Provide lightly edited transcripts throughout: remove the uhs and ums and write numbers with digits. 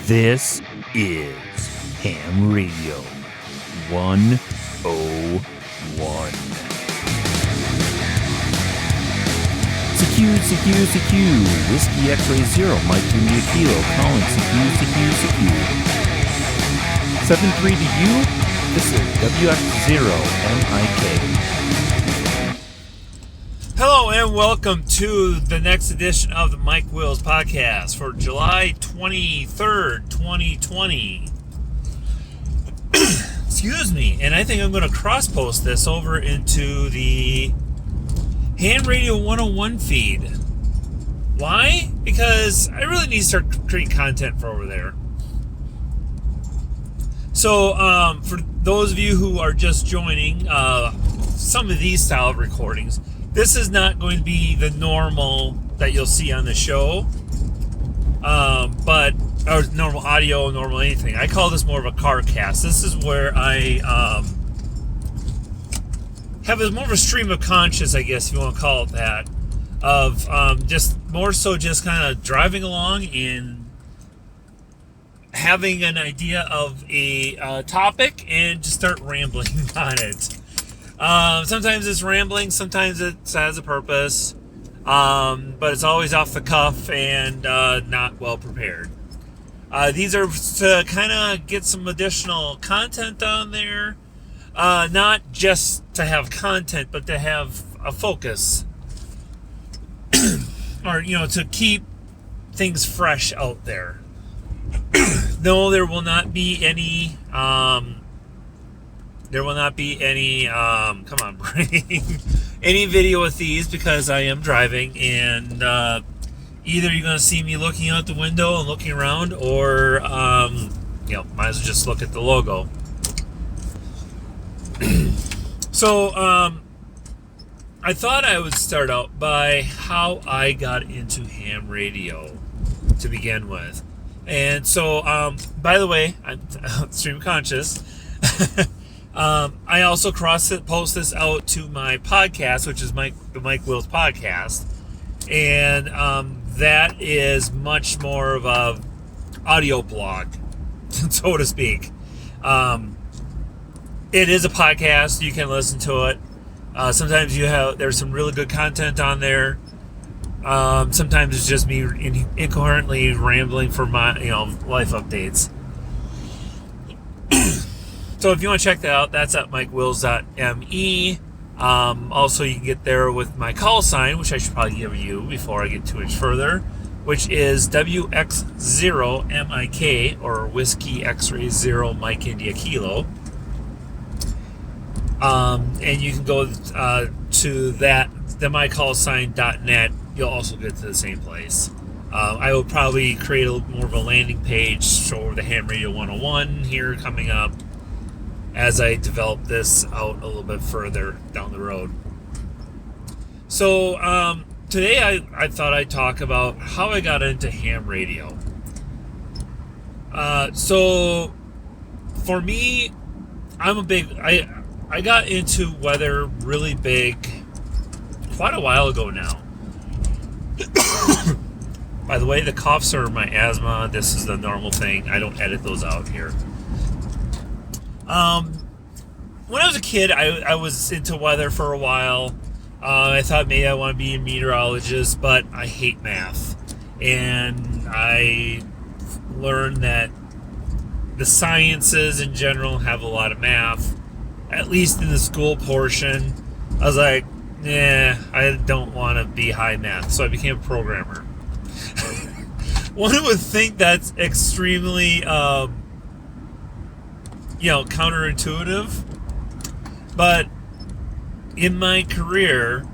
This is Ham Radio 101. CQ, Whiskey X-Ray Zero, Mike India Kilo, calling CQ. 7-3 to you, this is WX0MIK. Hello and welcome to the next edition of the Mike Wills podcast for July 23rd, 2020. Excuse me, and I think I'm going to cross-post this over into the Ham Radio 101 feed. Why? Because I really need to start creating content for over there. So, for those of you who are just joining, some of these style of recordings, this is not going to be the normal that you'll see on the show, or normal audio, normal anything. I call this more of a car cast. This is where I have more of a stream of conscious, I guess if you want to call it that, of just more so just kind of driving along and having an idea of a topic and just start rambling on it. Sometimes it's rambling, sometimes it has a purpose, but it's always off the cuff and not well prepared. These are to kind of get some additional content on there, not just to have content, but to have a focus, or to keep things fresh out there. No, there will not be any. There will not be any, any video with these because I am driving, and either you're going to see me looking out the window and looking around, or, might as well just look at the logo. So, I thought I would start out by how I got into ham radio to begin with. And so, by the way, I'm stream conscious. I also post this out to my podcast, which is the Mike Wills podcast, and that is much more of a audio blog, so to speak. It is a podcast; you can listen to it. Sometimes there's some really good content on there. Sometimes it's just me incoherently rambling for my life updates. So if you want to check that out, that's at mikewills.me. Also, you can get there with my call sign, which I should probably give you before I get too much further, which is WX0MIK, or Whiskey X-Ray Zero Mike India Kilo. And you can go to that, the mycallsign.net. You'll also get to the same place. I will probably create a little more of a landing page for the Ham Radio 101 here coming up, as I develop this out a little bit further down the road. So today I thought I'd talk about how I got into ham radio. So for me, I got into weather really big quite a while ago now. By the way, the coughs are my asthma. This is the normal thing. I don't edit those out here. When I was a kid, I was into weather for a while. I thought maybe I want to be a meteorologist, but I hate math. And I learned that the sciences in general have a lot of math, at least in the school portion. I was like, I don't want to be high math, so I became a programmer. One would think that's extremely counterintuitive, but in my career,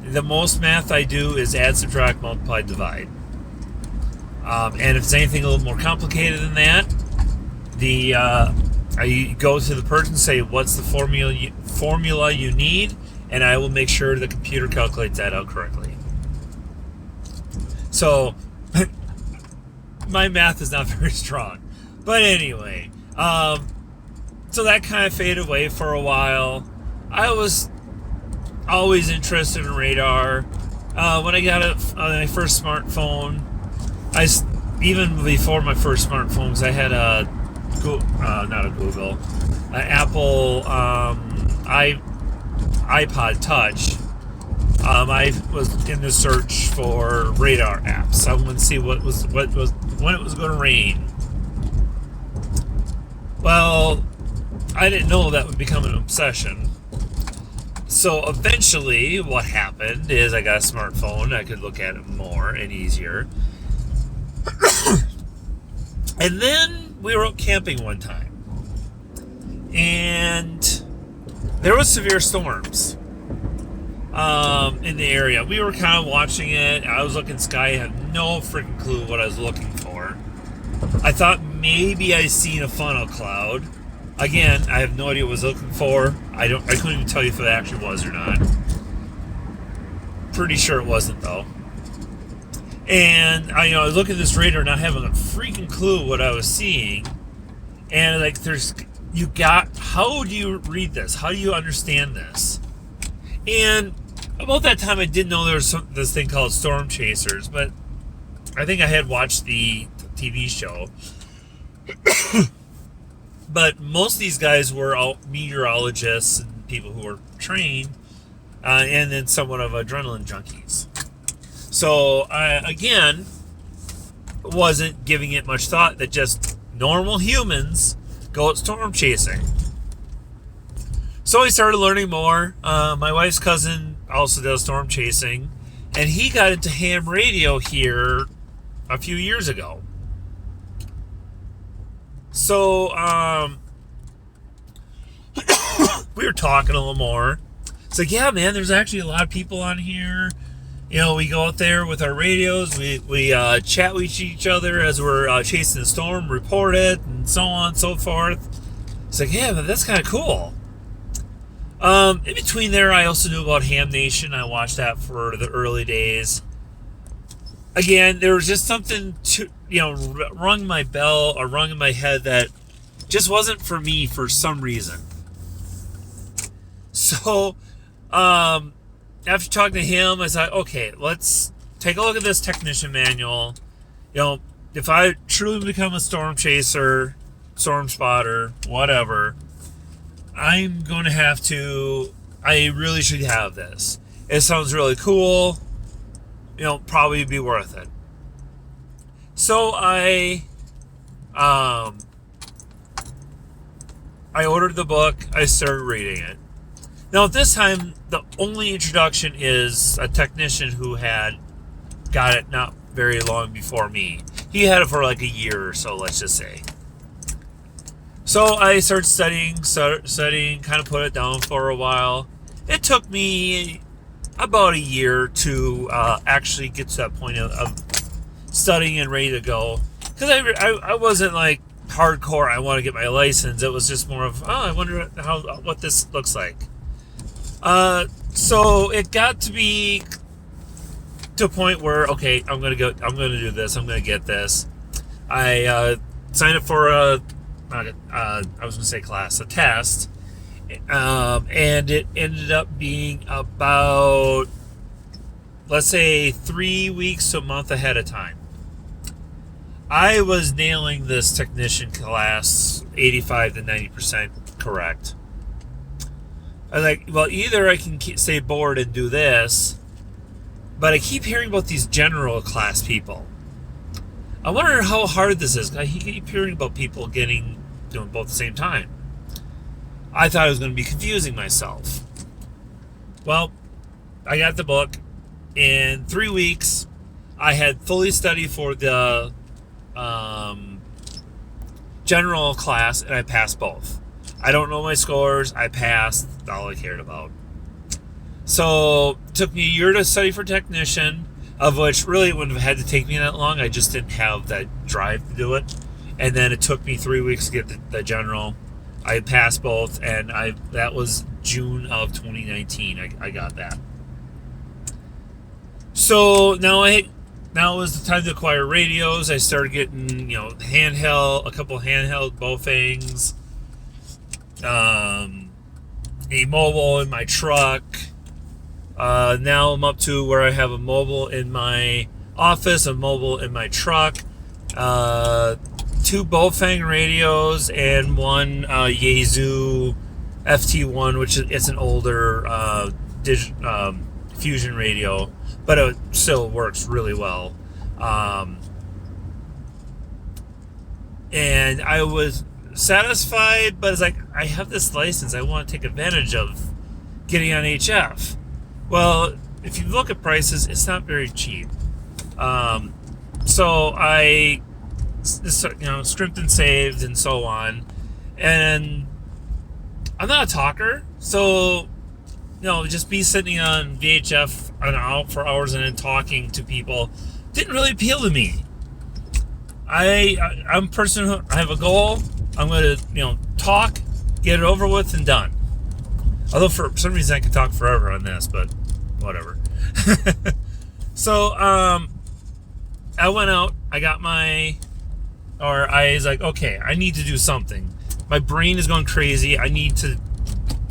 the most math I do is add, subtract, multiply, divide. And if it's anything a little more complicated than that, I go to the person and say, what's the formula you need, and I will make sure the computer calculates that out correctly. So my math is not very strong, but anyway, so that kind of faded away for a while. I was always interested in radar. When I got my first smartphone, even before my first smartphones, I had a not a Google, an Apple iPod Touch. I was in the search for radar apps. I wanted to see when it was going to rain. Well, I didn't know that would become an obsession. So eventually, what happened is I got a smartphone. I could look at it more and easier. And then we were out camping one time, and there was severe storms in the area. We were kind of watching it. I was looking sky. I had no freaking clue what I was looking for. I thought maybe I seen a funnel cloud. Again, I have no idea what I was looking for. I couldn't even tell you if it actually was or not. Pretty sure it wasn't though. And I was looking at this radar, not having a freaking clue what I was seeing. And like, how do you read this? How do you understand this? And about that time, I didn't know there was this thing called storm chasers, but I think I had watched the TV show. But most of these guys were all meteorologists and people who were trained, and then somewhat of adrenaline junkies. So I, again, wasn't giving it much thought that just normal humans go out storm chasing. So I started learning more. My wife's cousin also does storm chasing, and he got into ham radio here a few years ago. So we were talking a little more. It's like, yeah, man, there's actually a lot of people on here. We go out there with our radios. We chat with each other as we're chasing the storm, report it, and so on and so forth. It's like, yeah, but that's kind of cool. In between there, I also knew about Ham Nation. I watched that for the early days. Again, there was just something rung my bell or rung in my head that just wasn't for me for some reason. So, after talking to him, I said, okay, let's take a look at this technician manual. If I truly become a storm chaser, storm spotter, whatever, I'm going to have to, I really should have this. It sounds really cool. Probably be worth it. So I ordered the book. I started reading it. Now, at this time, the only introduction is a technician who had got it not very long before me. He had it for like a year or so, let's just say. So I started studying, kind of put it down for a while. It took me about a year to actually get to that point of studying and ready to go. Because I wasn't like hardcore, I want to get my license. It was just more of, I wonder what this looks like. So it got to be to a point where, okay, I'm going to do this. I'm going to get this. I signed up for a test. And it ended up being about, let's say, 3 weeks to a month ahead of time. I was nailing this technician class 85 to 90% correct. I was like, well, either I can stay bored and do this, but I keep hearing about these general class people. I wonder how hard this is. I keep hearing about people doing both at the same time. I thought I was going to be confusing myself. Well, I got the book. In 3 weeks, I had fully studied for the general class, and I passed both. I don't know my scores. I passed. That's all I cared about. So it took me a year to study for technician, of which really it wouldn't have had to take me that long. I just didn't have that drive to do it. And then it took me 3 weeks to get the general. I passed both, and that was June of 2019. I got that. So now it was the time to acquire radios. I started getting, a couple handheld Bofangs, a mobile in my truck. Now I'm up to where I have a mobile in my office, a mobile in my truck, 2 Bofang radios, and one Yaesu FT1, which it's an older fusion radio, but it still works really well. And I was satisfied, but it's like, I have this license, I want to take advantage of getting on HF. Well, if you look at prices, it's not very cheap. So I, scrimped and saved and so on. And I'm not a talker, so, just be sitting on VHF for hours and then talking to people didn't really appeal to me. I'm a person who, I have a goal. I'm going to, talk, get it over with, and done. Although for some reason I could talk forever on this, but whatever. So, I went out, I was like, okay, I need to do something. My brain is going crazy. I need to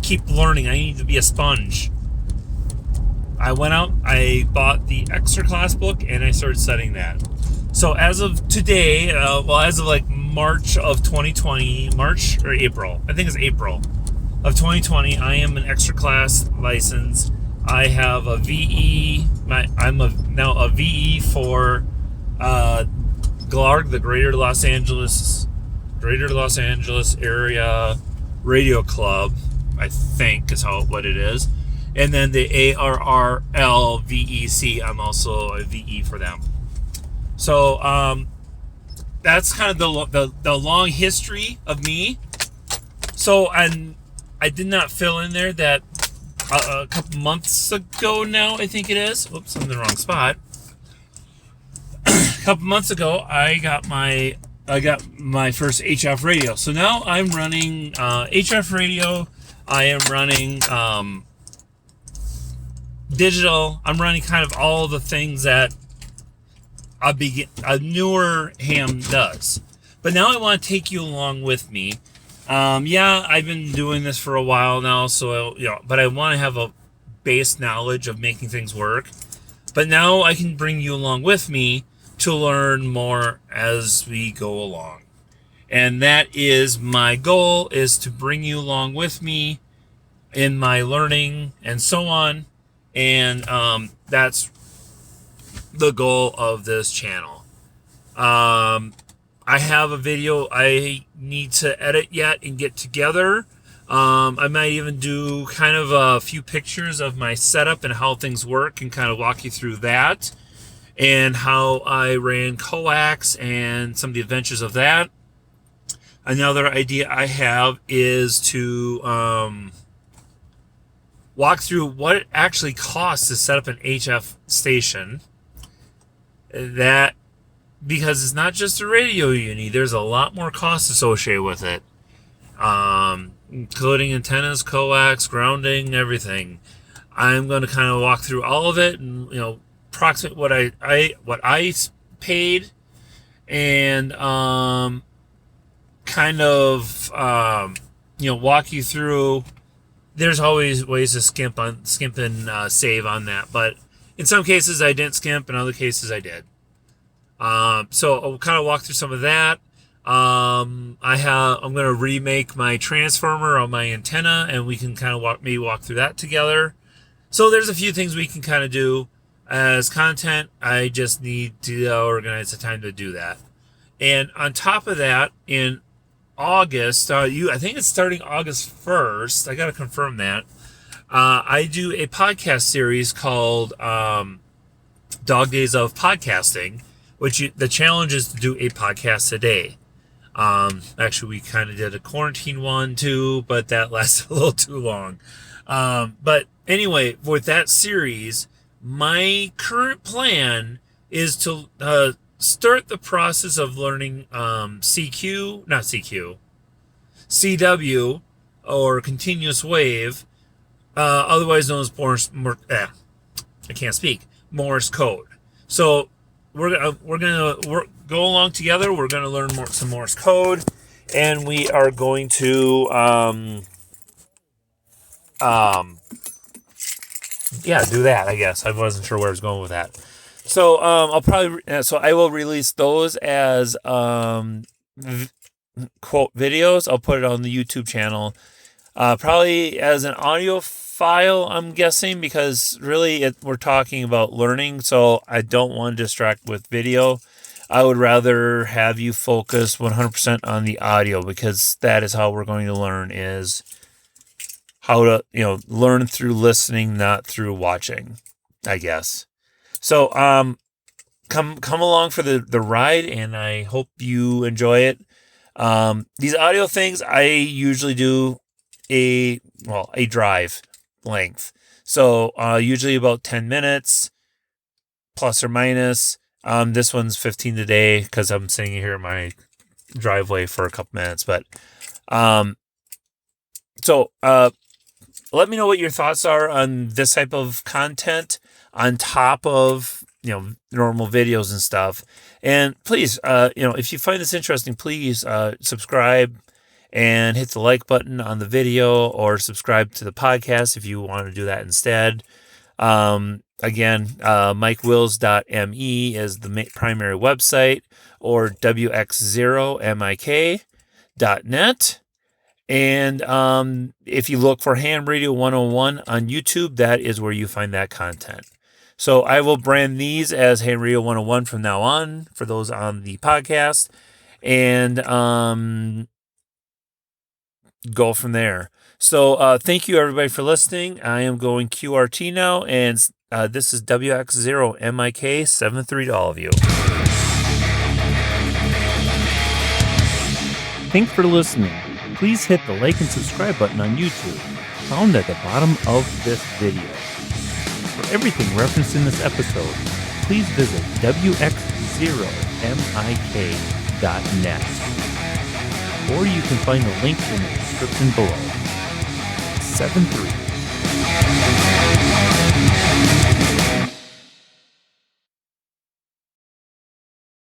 keep learning. I need to be a sponge. I went out, I bought the Extra Class book, and I started studying that. So as of today, as of like March of 2020, March or April, I think it's April of 2020, I am an Extra Class license. I have a VE. I'm now a VE for GLARG, the Greater Los Angeles Area Radio Club, I think is what it is. And then the ARRL VEC, I'm also a VE for them. So that's kind of the long history of me. So, and I did not fill in there that a couple months ago now, I think it is. Oops, I'm in the wrong spot. A couple months ago, I got my first HF radio. So now I'm running HF radio. I am running digital. I'm running kind of all the things that a newer ham does. But now I want to take you along with me. I've been doing this for a while now, so but I want to have a base knowledge of making things work. But now I can bring you along with me to learn more as we go along. And that is my goal, is to bring you along with me in my learning and so on. And that's the goal of this channel. I have a video I need to edit yet and get together. I might even do kind of a few pictures of my setup and how things work and kind of walk you through that, and how I ran coax and some of the adventures of that. Another idea I have is to walk through what it actually costs to set up an HF station. That, because it's not just a radio you need, there's a lot more costs associated with it, including antennas, coax, grounding, everything. I'm going to kind of walk through all of it and approximate what I paid, and kind of walk you through. There's always ways to skimp and save on that, but in some cases I didn't skimp, in other cases I did. So I'll kind of walk through some of that. I'm going to remake my transformer on my antenna, and we can kind of walk through that together. So there's a few things we can kind of do as content. I just need to organize the time to do that. And on top of that, in August, I think it's starting August 1st. I got to confirm that. I do a podcast series called Dog Days of Podcasting, which the challenge is to do a podcast a day. Actually, we kind of did a quarantine one too, but that lasted a little too long. But anyway, with that series, my current plan is to start the process of learning CW, or continuous wave, otherwise known as Morse code. So we're gonna go along together. We're gonna learn some Morse code, and we are going to do that. I guess I wasn't sure where I was going with that. So I will release those as quote videos. I'll put it on the YouTube channel, probably as an audio file, I'm guessing, because really we're talking about learning, so I don't want to distract with video. I would rather have you focus 100% on the audio, because that is how we're going to learn, is how to, learn through listening, not through watching, I guess. So, come along for the ride, and I hope you enjoy it. These audio things, I usually do a drive length. So, usually about 10 minutes, plus or minus. This one's 15 today because I'm sitting here in my driveway for a couple minutes. But, let me know what your thoughts are on this type of content on top of, normal videos and stuff. And please, if you find this interesting, please subscribe and hit the like button on the video, or subscribe to the podcast if you want to do that instead. Again, mikewills.me is the primary website, or wx0mik.net. And if you look for Ham Radio 101 on YouTube, that is where you find that content. So I will brand these as Ham Radio 101 from now on for those on the podcast, and go from there. So thank you, everybody, for listening. I am going QRT now, and this is WX0MIK73 to all of you. Thanks for listening. Please hit the like and subscribe button on YouTube, found at the bottom of this video. For everything referenced in this episode, please visit WX0MIK.net, or you can find the link in the description below. 73.